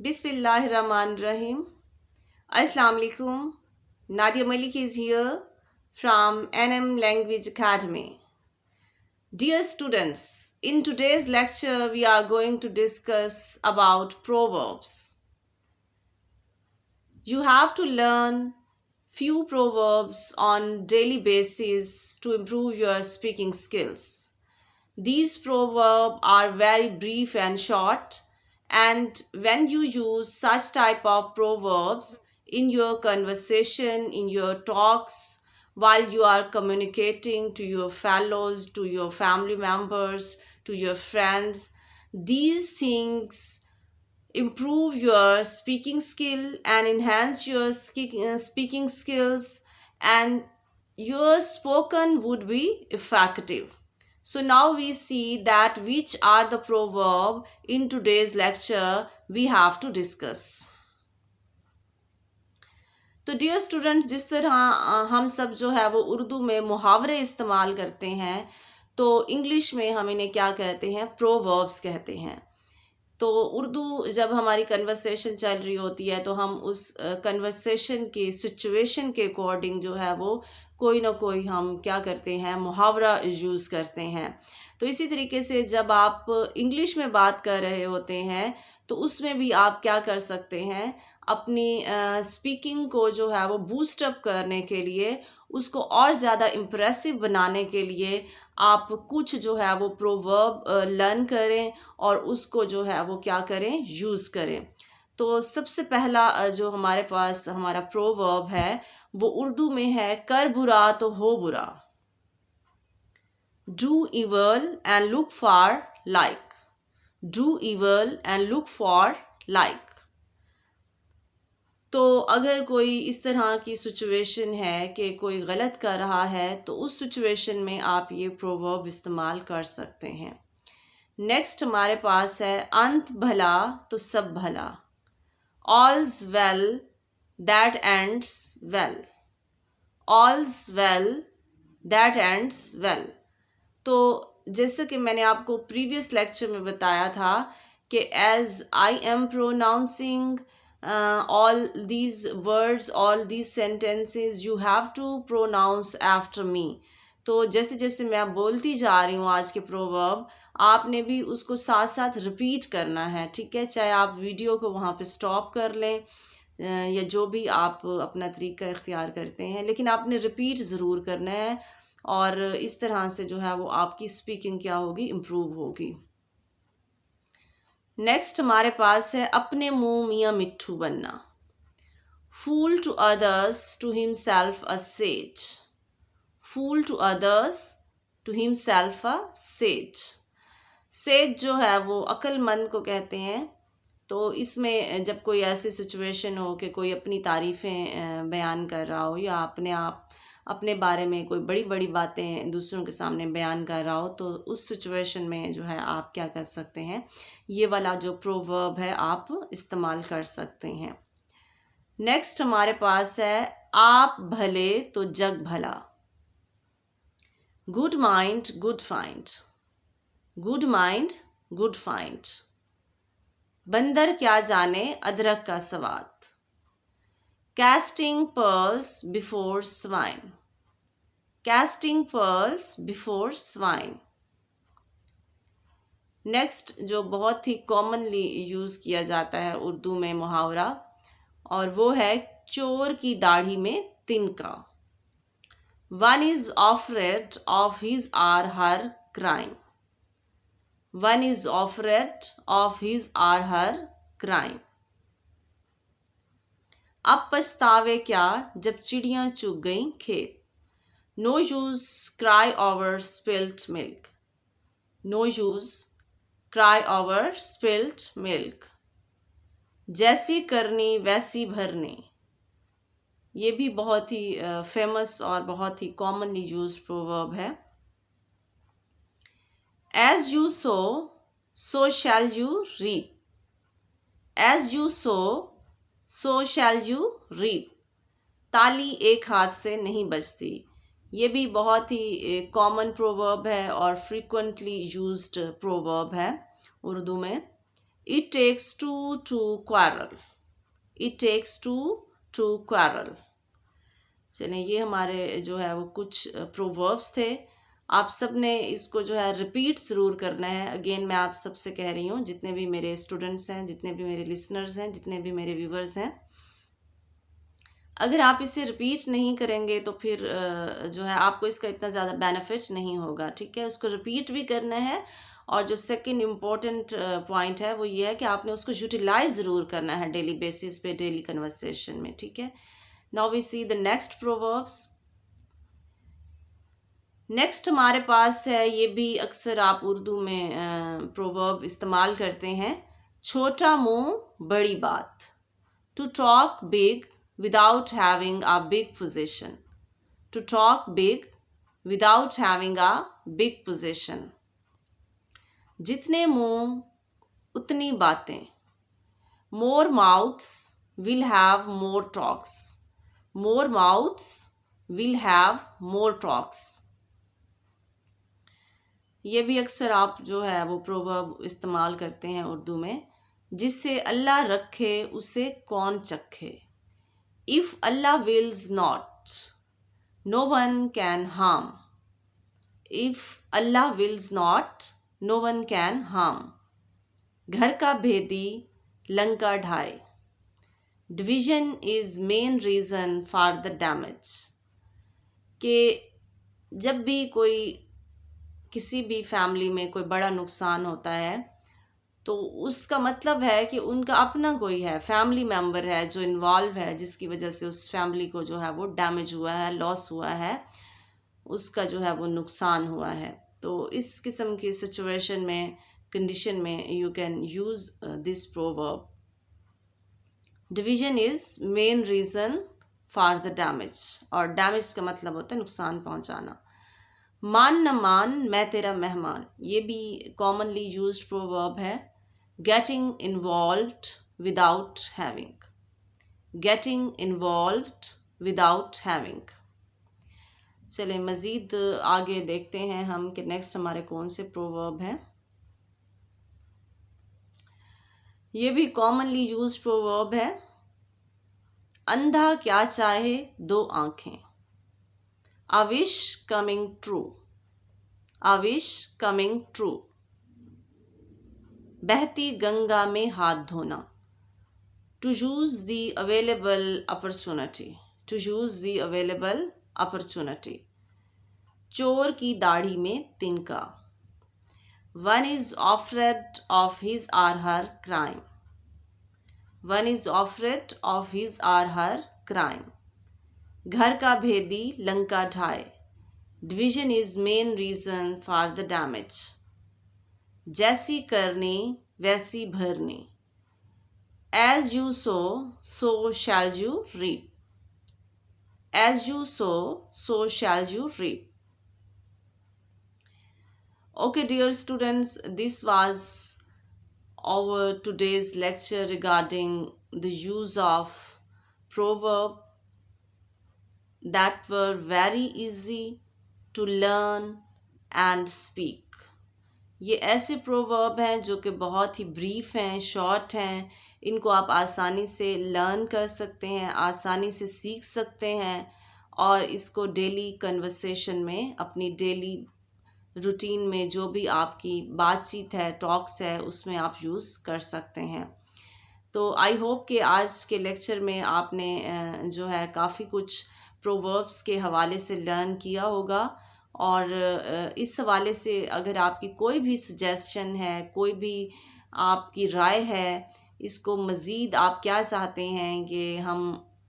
Bismillahirrahmanirrahim. Assalamu alaikum. Nadia Malik is here from NM Language Academy. Dear students, in today's lecture we are going to discuss about proverbs. You have to learn few proverbs on daily basis to improve your speaking skills. These proverbs are very brief and short, and when you use such type of proverbs in your conversation, in your talks, while you are communicating to your fellows, to your family members, to your friends, these things improve your speaking skill and enhance your speaking skills, and your spoken would be effective. So now we see that which are the proverb in today's lecture we have to discuss. तो dear students, जिस तरह हम सब जो है वो उर्दू में मुहावरे इस्तेमाल करते हैं, तो इंग्लिश में हम इन्हें क्या कहते हैं? प्रोवर्ब्स कहते हैं. तो उर्दू जब हमारी कन्वर्सेशन चल रही होती है तो हम उस कन्वर्सेशन की सिचुएशन के अकॉर्डिंग जो है वो कोई ना कोई हम क्या करते हैं? मुहावरा यूज़ करते हैं. तो इसी तरीके से जब आप इंग्लिश में बात कर रहे होते हैं तो उसमें भी आप क्या कर सकते हैं? अपनी स्पीकिंग को जो है वो बूस्ट अप करने के लिए, उसको और ज़्यादा इम्प्रेसिव बनाने के लिए आप कुछ जो है वो प्रोवर्ब लर्न करें और उसको जो है वो क्या करें? यूज़ करें. तो सबसे पहला जो हमारे पास हमारा प्रोवर्ब है वो उर्दू में है, कर बुरा तो हो बुरा. Do evil and look for like. Do evil and look for like. तो अगर कोई इस तरह की सिचुएशन है कि कोई गलत कर रहा है तो उस सिचुएशन में आप ये प्रोवर्ब इस्तेमाल कर सकते हैं. नेक्स्ट हमारे पास है, अंत भला तो सब भला. All's well that ends well. All's well that ends well. तो जैसे कि मैंने आपको प्रीवियस लेक्चर में बताया था कि as I am pronouncing all these words, all these sentences, you have to pronounce after me. तो जैसे जैसे मैं बोलती जा रही हूँ आज के प्रोवर्ब, आपने भी उसको साथ साथ रिपीट करना है, ठीक है? चाहे आप वीडियो को वहाँ पे स्टॉप कर लें या जो भी आप अपना तरीका इख्तियार करते हैं, लेकिन आपने रिपीट ज़रूर करना है और इस तरह से जो है वो आपकी स्पीकिंग क्या होगी? इम्प्रूव होगी. नेक्स्ट हमारे पास है, अपने मुंह मियाँ मिट्ठू बनना. Fool to others to himself a sage. Fool to others to himself a sage. Sage जो है वो अक्लमंद को कहते हैं. तो इसमें जब कोई ऐसी सिचुएशन हो कि कोई अपनी तारीफ़ें बयान कर रहा हो या अपने बारे में कोई बड़ी बड़ी बातें दूसरों के सामने बयान कर रहा हो, तो उस सिचुएशन में जो है आप क्या कर सकते हैं? ये वाला जो प्रोवर्ब है आप इस्तेमाल कर सकते हैं. नेक्स्ट हमारे पास है, आप भले तो जग भला. Good mind good find. Good mind good find. बंदर क्या जाने अदरक का स्वाद. Casting pearls before swine. Casting pearls before swine. Next जो बहुत ही कॉमनली यूज़ किया जाता है उर्दू में मुहावरा, और वो है, चोर की दाढ़ी में तिनका. One is afraid of his or her crime. One is afraid of his or her crime. अब पछतावे क्या जब चिड़ियाँ चुग गईं खेत. No use cry over spilt milk. No use cry over spilt milk. जैसी करनी वैसी भरनी. ये भी बहुत ही फेमस और बहुत ही कॉमनली यूज्ड प्रोवर्ब है. As you sow shall you reap. As you sow shall you reap. ताली एक हाथ से नहीं बजती. ये भी बहुत ही कॉमन प्रोवर्ब है और फ्रीक्वेंटली यूज्ड प्रोवर्ब है उर्दू में. It takes two to quarrel. It takes two to quarrel. चलें, ये हमारे जो है वो कुछ प्रोवर्ब्स थे। आप सब ने इसको जो है रिपीट ज़रूर करना है। अगेन मैं आप सबसे कह रही हूँ, जितने भी मेरे स्टूडेंट्स हैं, जितने भी मेरे लिसनर्स हैं, जितने भी मेरे व्यूवर्स हैं, अगर आप इसे रिपीट नहीं करेंगे तो फिर जो है आपको इसका इतना ज़्यादा बेनिफिट नहीं होगा। ठीक है, उसको रिपीट भी करना है। और जो सेकंड इम्पोर्टेंट पॉइंट है वो ये है कि आपने उसको यूटिलाइज ज़रूर करना है डेली बेसिस पे, डेली कन्वर्सेशन में। ठीक है, now we see the next proverbs. Next हमारे पास है, ये भी अक्सर आप उर्दू में प्रोवर्ब इस्तेमाल करते हैं, छोटा मुंह बड़ी बात। To talk big without having a big position. To talk big without having a big position. जितने मुंह उतनी बातें। More mouths will have more talks. More mouths will have more talks. ये भी अक्सर आप जो है वो प्रोवर्ब इस्तेमाल करते हैं उर्दू में, जिससे अल्लाह रखे उसे कौन चखे। If Allah wills not, no one can harm. If Allah wills not, no one can harm. घर का भेदी Lanka ढाए. Division is main reason for the damage. कि जब भी कोई किसी भी फैमिली में कोई बड़ा नुकसान होता है तो उसका मतलब है कि उनका अपना कोई है, फैमिली मेम्बर है जो इन्वॉल्व है, जिसकी वजह से उस फैमिली को जो है वो डैमेज हुआ है, लॉस हुआ है, उसका जो है वो नुकसान हुआ है। तो इस किस्म की सिचुएशन में, कंडीशन में you can use this proverb. Division is main reason for the damage, और डैमेज का मतलब होता है नुकसान पहुंचाना। मान न मान मैं तेरा मेहमान, ये भी कॉमनली यूज्ड प्रोवर्ब है। Getting involved without having. Getting involved without having. चलें मज़ीद आगे देखते हैं हम कि नेक्स्ट हमारे कौन से प्रोवर्ब हैं। ये भी कॉमनली यूज्ड प्रोवर्ब है। अंधा क्या चाहे दो आँखें। A wish coming true. A wish coming true. बहती गंगा में हाथ धोना। To use the available opportunity. To use the available opportunity. चोर की दाढ़ी में तिनका। One is afraid of his or her crime. One is afraid of his or her crime. घर का भेदी लंका ढाए। Division is main reason for the damage. जैसी करनी वैसी भरनी। As you sow, so shall you reap. As you sow, so shall you reap. Okay, dear students, this was our today's lecture regarding the use of proverb that were very easy to learn and speak. ये ऐसे proverb हैं जो कि बहुत ही brief हैं, short हैं। इनको आप आसानी से लर्न कर सकते हैं, आसानी से सीख सकते हैं, और इसको डेली कन्वर्सेशन में, अपनी डेली रूटीन में जो भी आपकी बातचीत है, टॉक्स है, उसमें आप यूज़ कर सकते हैं। तो आई होप कि आज के लेक्चर में आपने जो है काफ़ी कुछ प्रोवर्ब्स के हवाले से लर्न किया होगा। और इस हवाले से अगर आपकी कोई भी सजेशन है, कोई भी आपकी राय है, इसको मज़ीद आप क्या चाहते हैं कि हम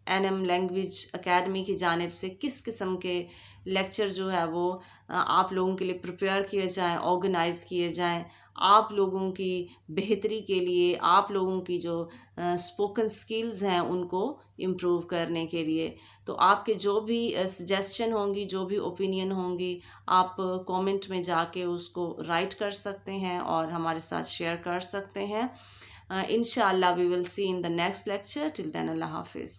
एनएम लैंग्वेज एकेडमी की जानिब से किस किस्म के लेक्चर जो है वो आप लोगों के लिए प्रिपेयर किए जाएं, ऑर्गेनाइज़ किए जाएं, आप लोगों की बेहतरी के लिए, आप लोगों की जो स्पोकन स्किल्स हैं उनको इम्प्रूव करने के लिए। तो आपके जो भी सजेशन होंगी, जो भी ओपिनियन होंगी, आप कमेंट में जाके उसको राइट कर सकते हैं और हमारे साथ शेयर कर सकते हैं। इंशाअल्लाह we will see in the next lecture. Till then अल्लाह हाफिज़।